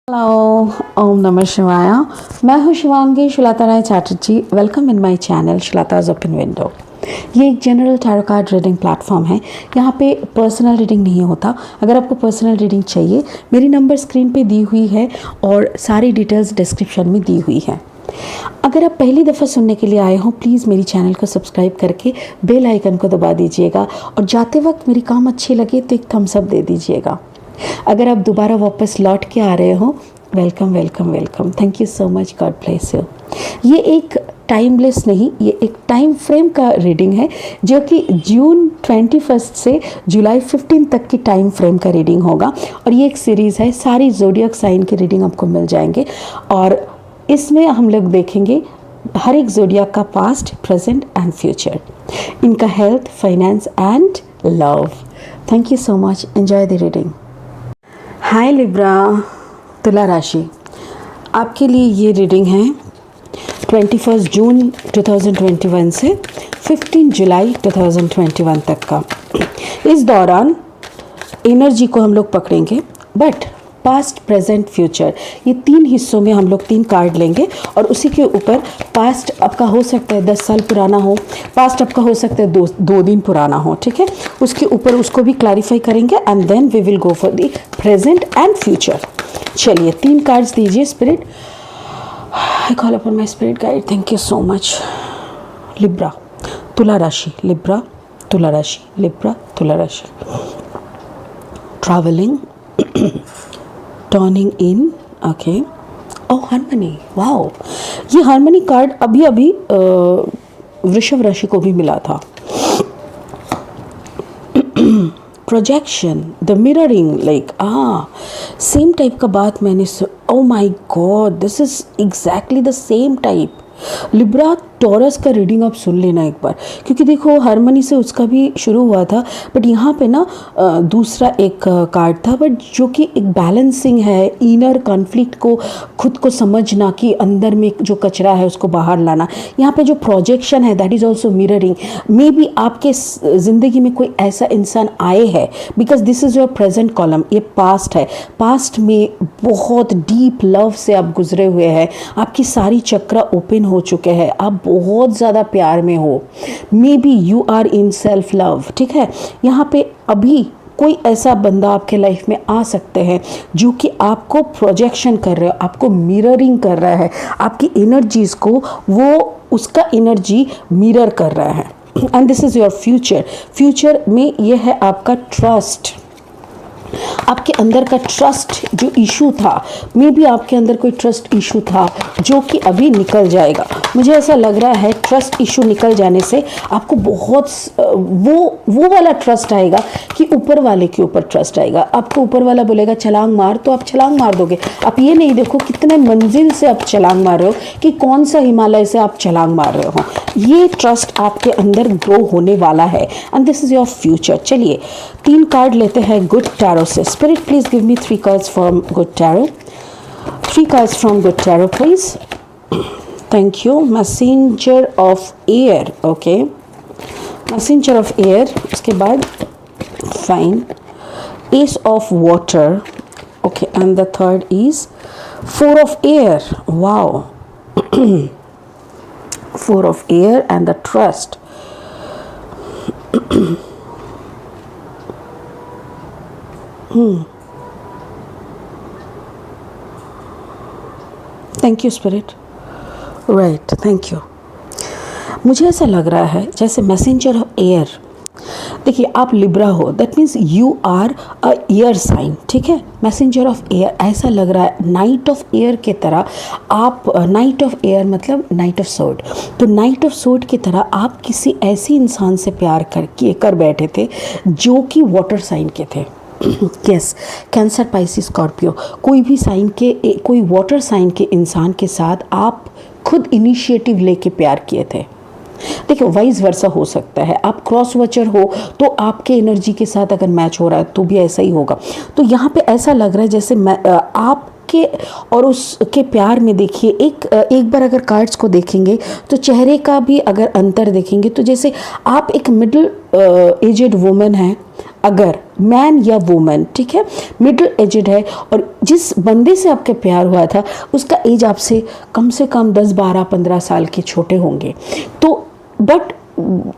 Hello, ओम नमः शिवाय। मैं हूँ Shivangi Shweta Rai Chatterjee. Welcome in my channel Shweta's open window. ये एक general tarot card reading platform है। यहाँ पे पर्सनल रीडिंग नहीं होता। अगर आपको पर्सनल रीडिंग चाहिए, मेरी नंबर स्क्रीन पे दी हुई है और सारी डिटेल्स डिस्क्रिप्शन में दी हुई है। अगर आप पहली दफ़ा सुनने के लिए आए हो, प्लीज़ मेरी चैनल को सब्सक्राइब करके बेल आइकन को दबा दीजिएगा और जाते वक्त मेरी काम अच्छी लगे तो एक थम्स अप दे दीजिएगा। अगर आप दोबारा वापस लौट के आ रहे हो, welcome welcome welcome. Thank you so much. God bless you. ये एक टाइमलेस नहीं, ये एक टाइम फ्रेम का रीडिंग है जो कि जून 21 से जुलाई 15 तक की टाइम फ्रेम का रीडिंग होगा। और ये एक सीरीज़ है, सारी ज़ोडिएक साइन की रीडिंग आपको मिल जाएंगे और इसमें हम लोग देखेंगे हर एक ज़ोडिएक का पास्ट, प्रेजेंट एंड फ्यूचर, इनका health, finance and love. Thank you so much. Enjoy the reading. Hi Libra, तुला राशि, आपके लिए ये रीडिंग है 21 जून 2021 से 15 जुलाई 2021 तक का। इस दौरान एनर्जी को हम लोग पकड़ेंगे, बट पास्ट, प्रेजेंट, फ्यूचर, ये तीन हिस्सों में हम लोग 3 कार्ड लेंगे और उसी के ऊपर पास्ट आपका हो सकता है 10 साल पुराना हो, पास्ट आपका हो सकता है दो दिन पुराना हो, ठीक है। उसके ऊपर उसको भी क्लैरिफाई करेंगे and then we will go for the present and future. चलिए 3 कार्ड्स दीजिए spirit. I call upon my spirit guide. Thank you so much. Libra, तुला राशि, लिब्रा, तुला राशि, लिब्रा, तुला राशि। Travelling, turning in, okay. Oh, harmony, wow. ये harmony card अभी अभी वृषभ राशि को भी मिला था। Projection, the mirroring, like same type का बात मैंने oh my god, this is exactly the same type. Libra, taurus का रीडिंग आप सुन लेना एक बार, क्योंकि देखो हार्मनी से उसका भी शुरू हुआ था, बट यहाँ पे ना दूसरा एक कार्ड था, बट जो कि एक बैलेंसिंग है, इनर कॉन्फ्लिक्ट को खुद को समझना कि अंदर में जो कचरा है उसको बाहर लाना। यहाँ पे जो प्रोजेक्शन है that is also mirroring. May be आपके ज़िंदगी में कोई ऐसा इंसान आए है, because this is your present column, ये पास्ट है। पास्ट में बहुत डीप लव से आप गुजरे हुए हैं, आपकी सारी चक्र ओपन हो चुके हैं, आप बहुत ज़्यादा प्यार में हो। Maybe you are in self love, ठीक है। यहाँ पे अभी कोई ऐसा बंदा आपके लाइफ में आ सकते हैं जो कि आपको प्रोजेक्शन कर रहा है, आपको मिररिंग कर रहा है, आपकी एनर्जीज को वो उसका एनर्जी मिरर कर रहा है। And this is your future. Future में ये है आपका ट्रस्ट, आपके अंदर का ट्रस्ट जो इशू था, मे बी आपके अंदर कोई ट्रस्ट इशू था जो कि अभी निकल जाएगा। मुझे ऐसा लग रहा है ट्रस्ट इशू निकल जाने से आपको बहुत वो वाला ट्रस्ट आएगा कि ऊपर वाले के ऊपर ट्रस्ट आएगा। आपको ऊपर वाला बोलेगा छलांग मार, तो आप छलांग मार दोगे। आप ये नहीं देखो कितने मंजिल से आप छलांग मार रहे हो, कि कौन सा हिमालय से आप छलांग मार रहे हो। ये ट्रस्ट आपके अंदर ग्रो होने वाला है and this is your future. चलिए 3 कार्ड लेते हैं गुड टैरो से। Spirit please give me 3 cards from good tarot. 3 cards from good tarot please. Thank you. Messenger of air, okay, messenger of air. उसके बाद fine, S of water, okay, and the third is 4 of air. Wow. 4 of air and the trust. Thank you spirit. Right, thank you. मुझे ऐसा लग रहा है जैसे messenger of air. देखिए आप लिब्रा हो, that means you are a air sign, ठीक है। मैसेंजर ऑफ एयर, ऐसा लग रहा है नाइट ऑफ एयर की तरह आप, नाइट ऑफ एयर मतलब नाइट ऑफ सोर्ड, तो नाइट ऑफ सोर्ड की तरह आप किसी ऐसे इंसान से प्यार कर बैठे थे जो कि वाटर साइन के थे। यस, कैंसर, पाइसिस, स्कॉर्पियो, कोई भी साइन के, कोई वाटर साइन के इंसान के साथ आप खुद इनिशिएटिव लेके प्यार किए थे। देखिए वाइस वर्सा हो सकता है, आप क्रॉस वॉचर हो तो आपके एनर्जी के साथ अगर मैच हो रहा है तो भी ऐसा ही होगा। तो यहाँ पे ऐसा लग रहा है जैसे आपके और उसके प्यार में, देखिए एक बार अगर कार्ड्स को देखेंगे तो चेहरे का भी अगर अंतर देखेंगे तो जैसे आप एक मिडिल एजेड वुमन हैं, अगर मैन या वुमन, ठीक है, मिडिल एजड है, और जिस बंदे से आपके प्यार हुआ था उसका एज आपसे कम से कम 10, 12, 15 साल के छोटे होंगे। तो बट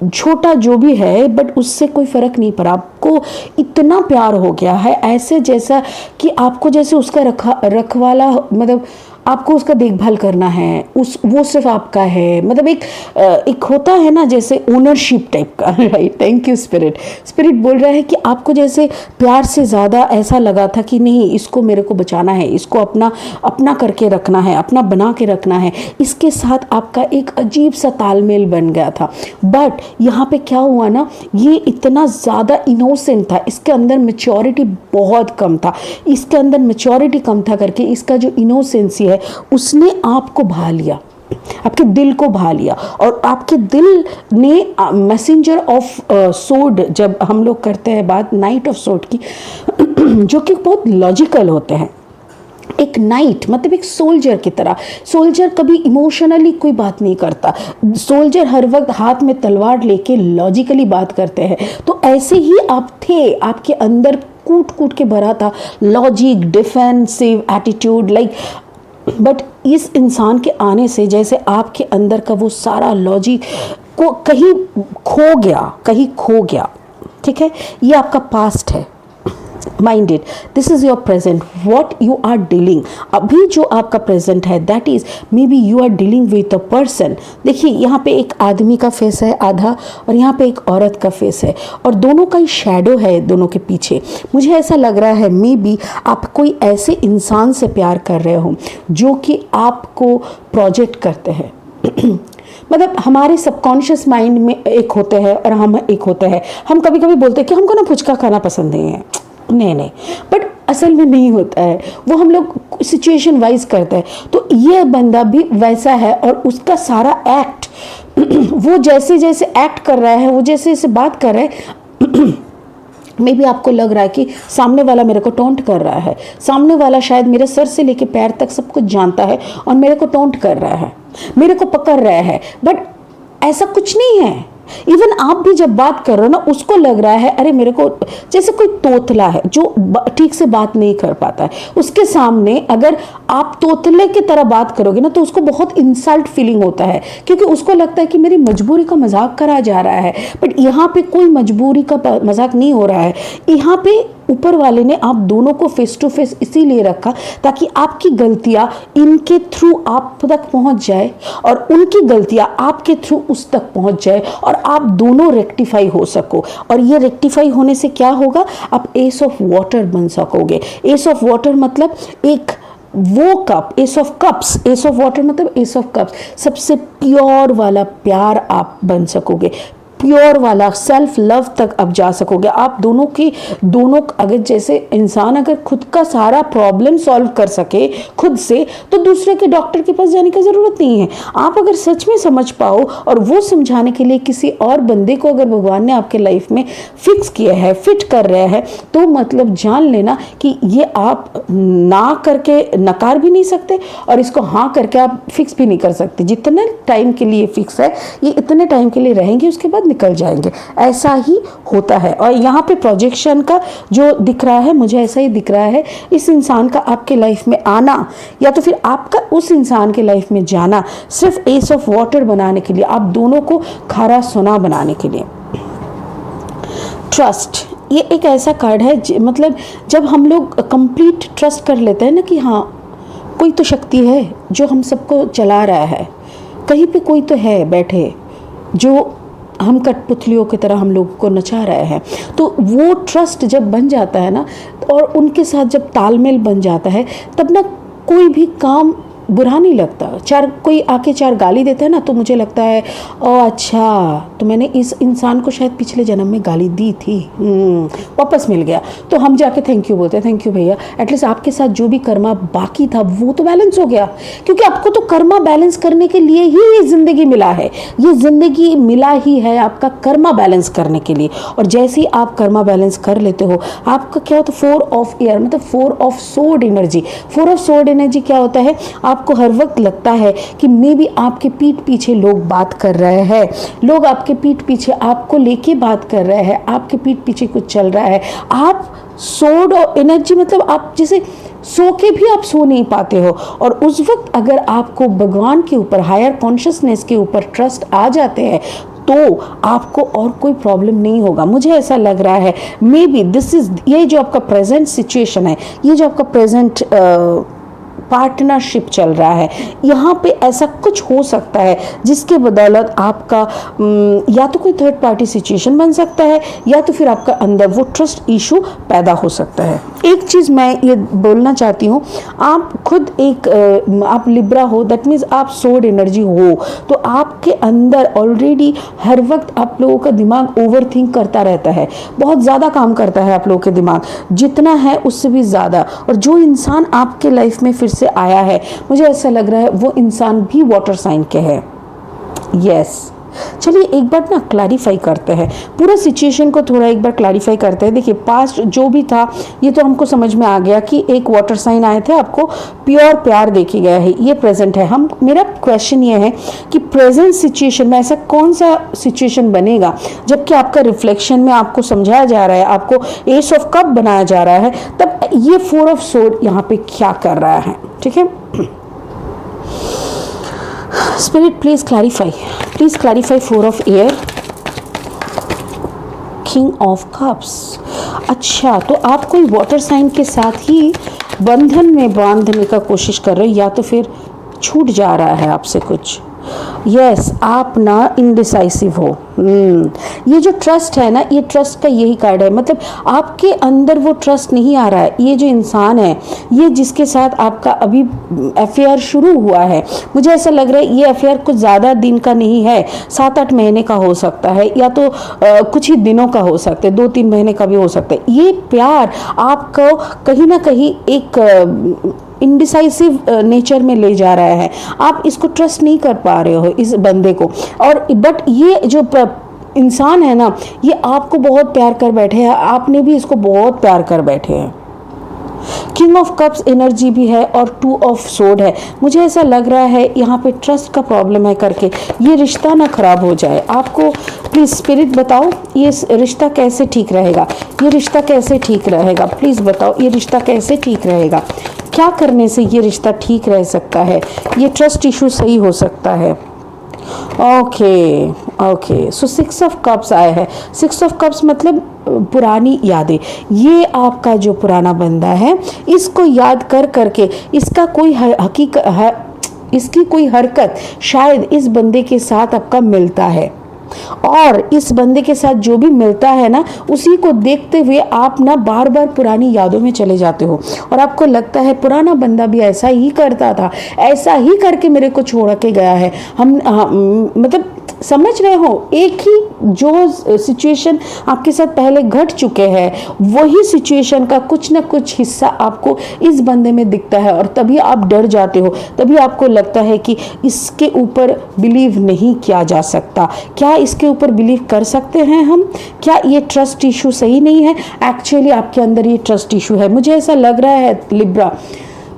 छोटा जो भी है, बट उससे कोई फ़र्क नहीं पड़ा, आपको इतना प्यार हो गया है, ऐसे जैसा कि आपको जैसे उसका रखवाला, मतलब आपको उसका देखभाल करना है, वो सिर्फ आपका है, मतलब एक होता है ना जैसे ओनरशिप टाइप का, right. Thank you spirit. Spirit बोल रहा है कि आपको जैसे प्यार से ज़्यादा ऐसा लगा था कि नहीं, इसको मेरे को बचाना है, इसको अपना करके रखना है, अपना बना के रखना है, इसके साथ आपका एक अजीब सा तालमेल बन गया था। बट यहाँ पे क्या हुआ ना, ये इतना ज़्यादा इनोसेंट था, इसके अंदर मैच्योरिटी बहुत कम था, इसके अंदर मैच्योरिटी कम था करके इसका जो इनोसेंसी है उसने आपको भा लिया, आपके दिल को भा लिया, और आपके दिल ने मैसेंजर ऑफ सोर्ड, जब हम लोग करते हैं बात नाइट ऑफ सोर्ड की, जो कि बहुत लॉजिकल होते हैं, एक नाइट मतलब एक सोल्जर की तरह। सोल्जर कभी इमोशनली कोई बात नहीं करता, सोल्जर हर वक्त हाथ में तलवार लेके लॉजिकली बात करते हैं। तो ऐसे ही आप थे, आपके अंदर कूट कूट के भरा था logic, defensive attitude, like, but इस इंसान के आने से जैसे आपके अंदर का वो सारा लॉजिक को कहीं खो गया, ठीक है। ये आपका पास्ट है, mind it, this is your present, what you are dealing. अभी जो आपका प्रेजेंट है that is maybe you are dealing with a person. देखिए यहाँ पे एक आदमी का फेस है आधा, और यहाँ पे एक औरत का फेस है, और दोनों का ही शैडो है दोनों के पीछे। मुझे ऐसा लग रहा है मे बी आप कोई ऐसे इंसान से प्यार कर रहे हो जो कि आपको प्रोजेक्ट करते हैं। मतलब हमारे सबकॉन्शियस माइंड में एक होते हैं और हम एक होते हैं। हम कभी कभी बोलते हैं कि हमको ना फुचका खाना पसंद नहीं है, नहीं, बट असल में नहीं होता है, वो हम लोग सिचुएशन वाइज करते हैं। तो ये बंदा भी वैसा है, और उसका सारा एक्ट वो जैसे जैसे एक्ट कर रहा है, वो जैसे जैसे बात कर रहा है, मे भी आपको लग रहा है कि सामने वाला मेरे को टोंट कर रहा है, सामने वाला शायद मेरे सर से लेके पैर तक सब कुछ जानता है और मेरे को टोंट कर रहा है, मेरे को पकड़ रहा है, बट ऐसा कुछ नहीं है। इवन आप भी जब बात कर रहे हो ना, उसको लग रहा है अरे मेरे को, जैसे कोई तोतला है जो ठीक से बात नहीं कर पाता है, उसके सामने अगर आप तोतले की तरह बात करोगे ना तो उसको बहुत इंसल्ट फीलिंग होता है, क्योंकि उसको लगता है कि मेरी मजबूरी का मजाक करा जा रहा है। बट यहाँ पे कोई मजबूरी का मजाक नहीं हो रहा है, यहाँ पे ऊपर वाले ने आप दोनों को फेस टू फेस इसीलिए रखा ताकि आपकी गलतियां इनके थ्रू आप तक पहुंच जाए और उनकी गलतियां आपके थ्रू उस तक पहुंच जाए और आप दोनों रेक्टिफाई हो सको। और ये रेक्टिफाई होने से क्या होगा, आप एस ऑफ वाटर बन सकोगे। एस ऑफ वाटर मतलब एक वो cup, S of cups, S of water मतलब एस ऑफ कप्स, सबसे प्योर वाला प्यार आप बन सकोगे, प्योर वाला सेल्फ लव तक अब जा सकोगे। आप दोनों अगर जैसे इंसान अगर खुद का सारा प्रॉब्लम सॉल्व कर सके खुद से, तो दूसरे के डॉक्टर के पास जाने की ज़रूरत नहीं है। आप अगर सच में समझ पाओ और वो समझाने के लिए किसी और बंदे को अगर भगवान ने आपके लाइफ में फिक्स किया है, फिट कर रहा है, तो मतलब जान लेना कि ये आप ना करके नकार भी नहीं सकते और इसको हाँ करके आप फिक्स भी नहीं कर सकते। जितने टाइम के लिए फिक्स है ये इतने टाइम के लिए रहेंगे, उसके बाद निकल जाएंगे, ऐसा ही होता है। और यहाँ पे प्रोजेक्शन का जो दिख रहा है, मुझे ऐसा ही दिख रहा है, इस इंसान का आपके लाइफ में आना या तो फिर आपका उस इंसान के लाइफ में जाना सिर्फ एस ऑफ वाटर बनाने के लिए, आप दोनों को खारा सोना बनाने के लिए। ट्रस्ट, ये एक ऐसा कार्ड है मतलब जब हम लोग कंप्लीट ट्रस्ट कर लेते हैं ना कि हाँ कोई तो शक्ति है जो हम सबको चला रहा है, कहीं पे कोई तो है बैठे जो हम कठपुतलियों की तरह हम लोग को नचा रहे हैं, तो वो ट्रस्ट जब बन जाता है ना और उनके साथ जब तालमेल बन जाता है, तब ना कोई भी काम बुरा नहीं लगता। कोई आके चार गाली देता है ना तो मुझे लगता है ओ अच्छा, तो मैंने इस इंसान को शायद पिछले जन्म में गाली दी थी, वापस मिल गया, तो हम जाके थैंक यू बोलते हैं, थैंक यू भैया, एटलीस्ट आपके साथ जो भी कर्मा बाकी था वो तो बैलेंस हो गया, क्योंकि आपको तो कर्मा बैलेंस करने के लिए ही ये ज़िंदगी मिला है, ये ज़िंदगी मिला ही है आपका कर्मा बैलेंस करने के लिए। और जैसे ही आप कर्मा बैलेंस कर लेते हो, आपका क्या होता है, 4 ऑफ एयर मतलब 4 of sword energy. 4 of sword energy क्या होता है, आप आपको हर वक्त लगता है कि मे बी आपके पीठ पीछे लोग बात कर रहे हैं, लोग आपके पीठ पीछे आपको लेके बात कर रहे हैं, आपके पीठ पीछे कुछ चल रहा है। आप सोड और एनर्जी, मतलब आप जैसे सो के भी आप सो नहीं पाते हो, और उस वक्त अगर आपको भगवान के ऊपर, हायर कॉन्शियसनेस के ऊपर ट्रस्ट आ जाते हैं तो आपको और कोई प्रॉब्लम नहीं होगा। मुझे ऐसा लग रहा है मे बी दिस इज, ये जो आपका प्रेजेंट सिचुएशन है, ये जो आपका प्रेजेंट पार्टनरशिप चल रहा है, यहाँ पे ऐसा कुछ हो सकता है जिसके बदौलत आपका या तो कोई थर्ड पार्टी सिचुएशन बन सकता है, या तो फिर आपका अंदर वो ट्रस्ट इशू पैदा हो सकता है। एक चीज़ मैं ये बोलना चाहती हूँ, आप खुद एक आप लिब्रा हो, दैट मीन्स आप सोड एनर्जी हो, तो आपके अंदर ऑलरेडी हर वक्त आप लोगों का दिमाग ओवर थिंक करता रहता है, बहुत ज़्यादा काम करता है आप लोगों के दिमाग, जितना है उससे भी ज़्यादा। और जो इंसान आपके लाइफ में फिर से आया है, मुझे ऐसा लग रहा है वो इंसान भी वाटर साइन के है। यस, चलिए एक बार ना क्लैरिफाई करते हैं, पूरा सिचुएशन को थोड़ा एक बार क्लैरिफाई करते हैं। देखिए पास्ट जो भी था ये तो हमको समझ में आ गया कि एक वाटर साइन आए थे, आपको प्योर प्यार देखा गया है, ये प्रेजेंट है। हम, मेरा क्वेश्चन ये है कि प्रेजेंट सिचुएशन में ऐसा कौन सा सिचुएशन बनेगा जबकि आपका रिफ्लेक्शन में आपको समझाया जा रहा है, आपको एस ऑफ कप बनाया जा रहा है, तब ये फोर ऑफ सोड यहाँ पे क्या कर रहा है। ठीक है, Spirit, please clarify four of air, King of Cups। अच्छा, तो आप कोई वाटर साइन के साथ ही बंधन में बांधने का कोशिश कर रहे हो, या तो फिर छूट जा रहा है आपसे कुछ। यस, आप ना इनडिसाइसिव हो। ये जो ट्रस्ट है ना, ये ट्रस्ट का यही कार्ड है, मतलब आपके अंदर वो ट्रस्ट नहीं आ रहा है। ये जो इंसान है, ये जिसके साथ आपका अभी अफेयर शुरू हुआ है, मुझे ऐसा लग रहा है ये अफेयर कुछ ज़्यादा दिन का नहीं है, 7-8 महीने का हो सकता है, या तो कुछ ही दिनों का हो सकता है, 2-3 महीने का भी हो सकता है। ये प्यार आपको कहीं ना कहीं एक इनडिसाइसिव नेचर में ले जा रहा है, आप इसको ट्रस्ट नहीं कर पा रहे हो इस बंदे को। और बट ये जो इंसान है ना, ये आपको बहुत प्यार कर बैठे हैं, आपने भी इसको बहुत प्यार कर बैठे हैं। किंग ऑफ कप्स एनर्जी भी है और 2 ऑफ सोड है। मुझे ऐसा लग रहा है यहाँ पे ट्रस्ट का प्रॉब्लम है करके ये रिश्ता ना खराब हो जाए। आपको प्लीज़ स्पिरिट बताओ ये रिश्ता कैसे ठीक रहेगा, ये रिश्ता कैसे ठीक रहेगा, प्लीज़ बताओ ये रिश्ता कैसे ठीक रहेगा, क्या करने से ये रिश्ता ठीक रह सकता है, ये ट्रस्ट इशू सही हो सकता है। ओके, सो 6 ऑफ कप्स आया है। 6 ऑफ कप्स मतलब पुरानी यादें। ये आपका जो पुराना बंदा है, इसको याद कर करके इसका कोई इसकी कोई हरकत शायद इस बंदे के साथ आपका मिलता है, और इस बंदे के साथ जो भी मिलता है ना, उसी को देखते हुए आप ना बार बार पुरानी यादों में चले जाते हो, और आपको लगता है पुराना बंदा भी ऐसा ही करता था, ऐसा ही करके मेरे को छोड़ के गया है। मतलब समझ रहे हो, एक ही जो सिचुएशन आपके साथ पहले घट चुके हैं, वही सिचुएशन का कुछ ना कुछ हिस्सा आपको इस बंदे में दिखता है, और तभी आप डर जाते हो, तभी आपको लगता है कि इसके ऊपर बिलीव नहीं किया जा सकता। क्या इसके ऊपर बिलीव कर सकते हैं हम? क्या ये ट्रस्ट इशू सही नहीं है? एक्चुअली आपके अंदर ये ट्रस्ट इशू है। मुझे ऐसा लग रहा है लिब्रा,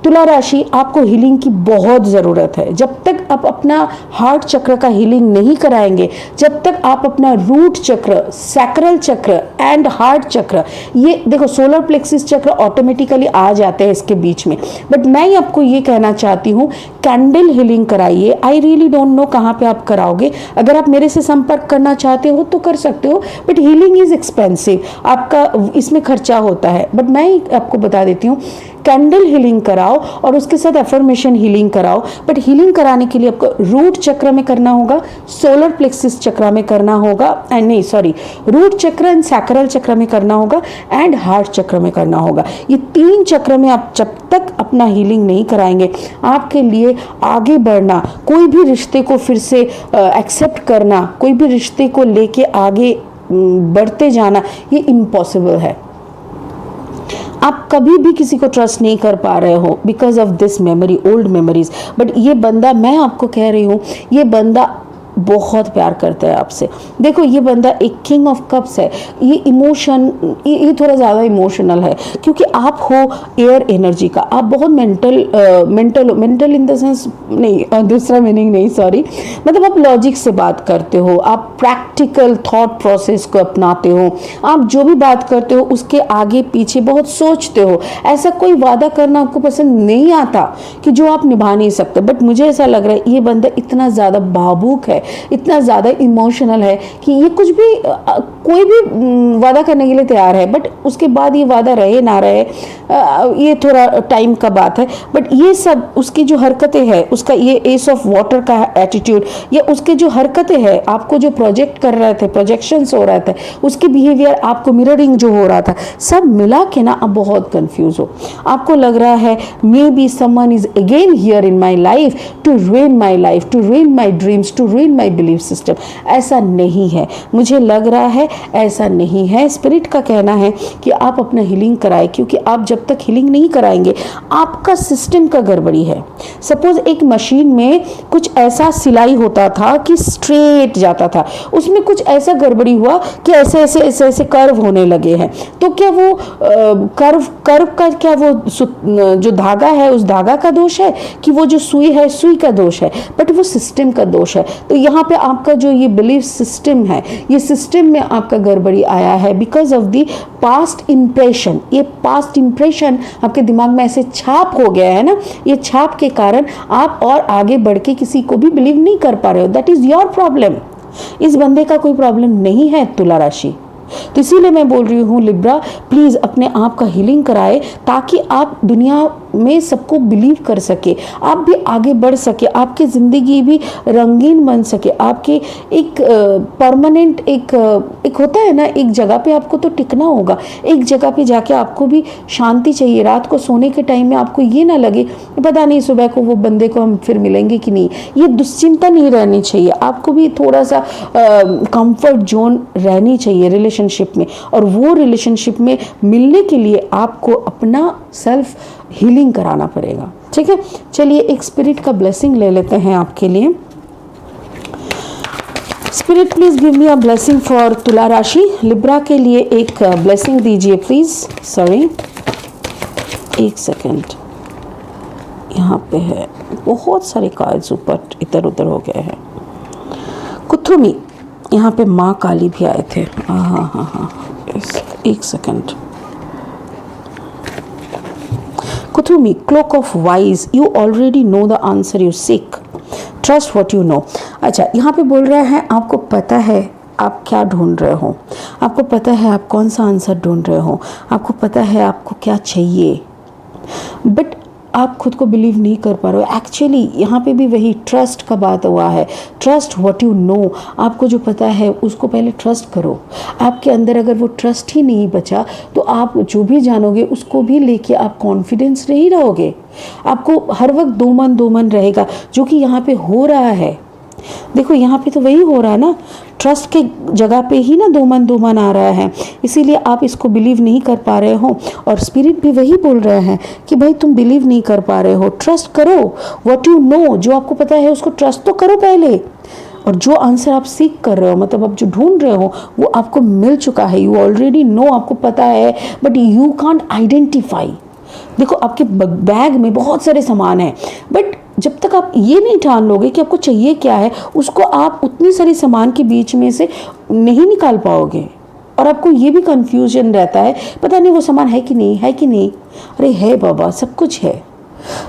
तुला राशि, आपको हीलिंग की बहुत ज़रूरत है। जब तक आप अपना हार्ट चक्र का हीलिंग नहीं कराएंगे, जब तक आप अपना रूट चक्र, सैक्रल चक्र एंड हार्ट चक्र, ये देखो सोलर प्लेक्सिस चक्र ऑटोमेटिकली आ जाते हैं इसके बीच में, बट मैं आपको ये कहना चाहती हूँ कैंडल हीलिंग कराइए। आई रियली डोंट नो कहाँ पे आप कराओगे, अगर आप मेरे से संपर्क करना चाहते हो तो कर सकते हो, बट हीलिंग इज़ एक्सपेंसिव, आपका इसमें खर्चा होता है। बट मैं आपको बता देती हूँ, कैंडल हीलिंग कराओ और उसके साथ एफर्मेशन हीलिंग कराओ, बट हीलिंग कराने के लिए आपको रूट चक्र में करना होगा, सोलर प्लेक्सिस चक्र में करना होगा, रूट चक्र एंड सैक्रल चक्र में करना होगा, एंड हार्ट चक्र में करना होगा। ये 3 चक्र में आप जब तक अपना हीलिंग नहीं कराएंगे, आपके लिए आगे बढ़ना, कोई भी रिश्ते को फिर से एक्सेप्ट करना, कोई भी रिश्ते को लेके आगे बढ़ते जाना, ये इम्पॉसिबल है। आप कभी भी किसी को ट्रस्ट नहीं कर पा रहे हो because of this memory, old memories. But ये बंदा, मैं आपको कह रही हूँ, ये बंदा बहुत प्यार करता है आपसे। देखो ये बंदा एक किंग ऑफ कप्स है, ये इमोशन, ये थोड़ा ज़्यादा इमोशनल है क्योंकि आप हो एयर एनर्जी का, आप बहुत मेंटल इन द सेंस नहीं, दूसरा मीनिंग नहीं, सॉरी, मतलब आप लॉजिक से बात करते हो, आप प्रैक्टिकल थॉट प्रोसेस को अपनाते हो, आप जो भी बात करते हो उसके आगे पीछे बहुत सोचते हो। ऐसा कोई वादा करना आपको पसंद नहीं आता कि जो आप निभा नहीं सकते। बट मुझे ऐसा लग रहा है ये बंदा इतना ज़्यादा भावुक है, इतना ज़्यादा इमोशनल है कि ये कुछ भी कोई भी वादा करने के लिए तैयार है, बट उसके बाद ये वादा रहे ना रहे ये थोड़ा टाइम का बात है। बट ये सब उसकी जो हरकतें हैं, उसका ये एस ऑफ वाटर का एटीट्यूड, या उसके जो हरकतें हैं, आपको जो प्रोजेक्ट कर रहे थे, प्रोजेक्शंस हो रहा था, उसके बिहेवियर, आपको मिररिंग जो हो रहा था, सब मिला के ना आप बहुत कंफ्यूज हो। आपको लग रहा है maybe someone is again here in my life to ruin my life, to ruin my dreams, to ruin my belief system. ऐसा नहीं है, मुझे लग रहा है ऐसा नहीं है। स्पिरिट का कहना है कि आप अपना हीलिंग कराएं, क्योंकि आप जब तक हीलिंग नहीं कराएंगे आपका सिस्टम का गड़बड़ी है। सपोज एक मशीन में कुछ ऐसा सिलाई होता था कि स्ट्रेट जाता था, उसमें कुछ ऐसा गड़बड़ी हुआ कि ऐसे ऐसे ऐसे ऐसे कर्व होने लगे हैं, तो क्या वो कर्व का क्या वो जो धागा है उस धागा का दोष है कि वो जो सुई है सुई का दोष है? बट वो सिस्टम का दोष है। तो यहाँ पे आपका जो ये बिलीफ सिस्टम है, ये सिस्टम में आपका गड़बड़ी आया है because of the past impression. ये पास्ट इम्प्रेशन आपके दिमाग में ऐसे छाप हो गया है ना, ये छाप के कारण आप और आगे बढ़ के किसी को भी बिलीव नहीं कर पा रहे हो। That is your problem. इस बंदे का कोई प्रॉब्लम नहीं है तुला राशि। तो इसीलिए मैं बोल रही हूँ लिब्रा, प्लीज़ अपने आप का हीलिंग कराए ताकि आप दुनिया में सबको बिलीव कर सके, आप भी आगे बढ़ सके, आपकी ज़िंदगी भी रंगीन बन सके, आपके एक परमानेंट एक होता है ना, एक जगह पे आपको तो टिकना होगा, एक जगह पे जाके आपको भी शांति चाहिए। रात को सोने के टाइम में आपको ये ना लगे पता नहीं सुबह को वो बंदे को हम फिर मिलेंगे कि नहीं, ये दुश्चिंता नहीं रहनी चाहिए। आपको भी थोड़ा सा कंफर्ट जोन रहनी चाहिए रिलेशनशिप में, और वो रिलेशनशिप में मिलने के लिए आपको अपना सेल्फ हीलिंग कराना पड़ेगा। ठीक है, चलिए एक स्पिरिट का ब्लेसिंग ले लेते हैं आपके लिए। Spirit please give me a blessing for तुला राशि। लिब्रा के लिए एक ब्लेसिंग दीजिए प्लीज। सॉरी, एक सेकेंड, यहाँ पे है बहुत सारे कार्ड्स ऊपर इधर उधर हो गए हैं। कुथुमी, यहाँ पे माँ काली भी आए थे। हाँ, एक second. Kuthumi, cloak of wise, you already know the answer you seek, trust what you know. अच्छा, यहाँ पे बोल रहा है आपको पता है आप क्या ढूंढ रहे हो, आपको पता है आप कौन सा आंसर ढूंढ रहे हो, आपको पता है आपको क्या चाहिए, बट आप खुद को बिलीव नहीं कर पा रहे हो। एक्चुअली यहाँ पे भी वही ट्रस्ट का बात हुआ है। ट्रस्ट व्हाट यू नो, आपको जो पता है उसको पहले ट्रस्ट करो। आपके अंदर अगर वो ट्रस्ट ही नहीं बचा तो आप जो भी जानोगे उसको भी लेके आप कॉन्फिडेंस नहीं रहोगे, आपको हर वक्त दो मन रहेगा, जो कि यहाँ पे हो रहा है। देखो यहाँ पे तो वही हो रहा है ना, ट्रस्ट के जगह पे ही ना दो मन आ रहा है, इसीलिए आप इसको बिलीव नहीं कर पा रहे हो। और स्पिरिट भी वही बोल रहे हैं कि भाई तुम बिलीव नहीं कर पा रहे हो, ट्रस्ट करो व्हाट यू नो, जो आपको पता है उसको ट्रस्ट तो करो पहले। और जो आंसर आप सीख कर रहे हो, मतलब आप जो ढूंढ रहे हो वो आपको मिल चुका है, यू ऑलरेडी नो, आपको पता है, बट यू कांट आइडेंटिफाई। देखो आपके बैग में बहुत सारे सामान हैं, बट जब तक आप ये नहीं ठान लोगे कि आपको चाहिए क्या है, उसको आप उतनी सारी सामान के बीच में से नहीं निकाल पाओगे। और आपको ये भी कंफ्यूजन रहता है, पता नहीं वो सामान है कि नहीं, है कि नहीं। अरे है बाबा, सब कुछ है।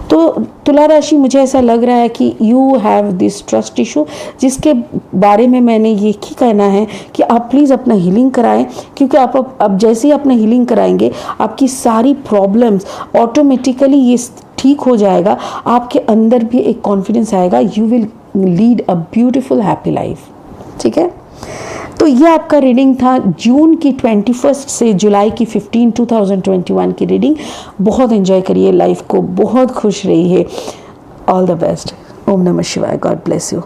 तो तुला राशि, मुझे ऐसा लग रहा है कि you have this trust issue, जिसके बारे में मैंने ये ही कहना है कि आप प्लीज़ अपना हीलिंग कराएं, क्योंकि आप अब जैसे ही अपना हीलिंग कराएंगे आपकी सारी प्रॉब्लम्स ऑटोमेटिकली ये ठीक हो जाएगा, आपके अंदर भी एक कॉन्फिडेंस आएगा, you will lead a beautiful happy life. ठीक है, तो ये आपका रीडिंग था जून की 21 से जुलाई की 15, 2021 की रीडिंग। बहुत एंजॉय करिए लाइफ को, बहुत खुश रहिए। All the best. ओम नमः शिवाय। God bless you.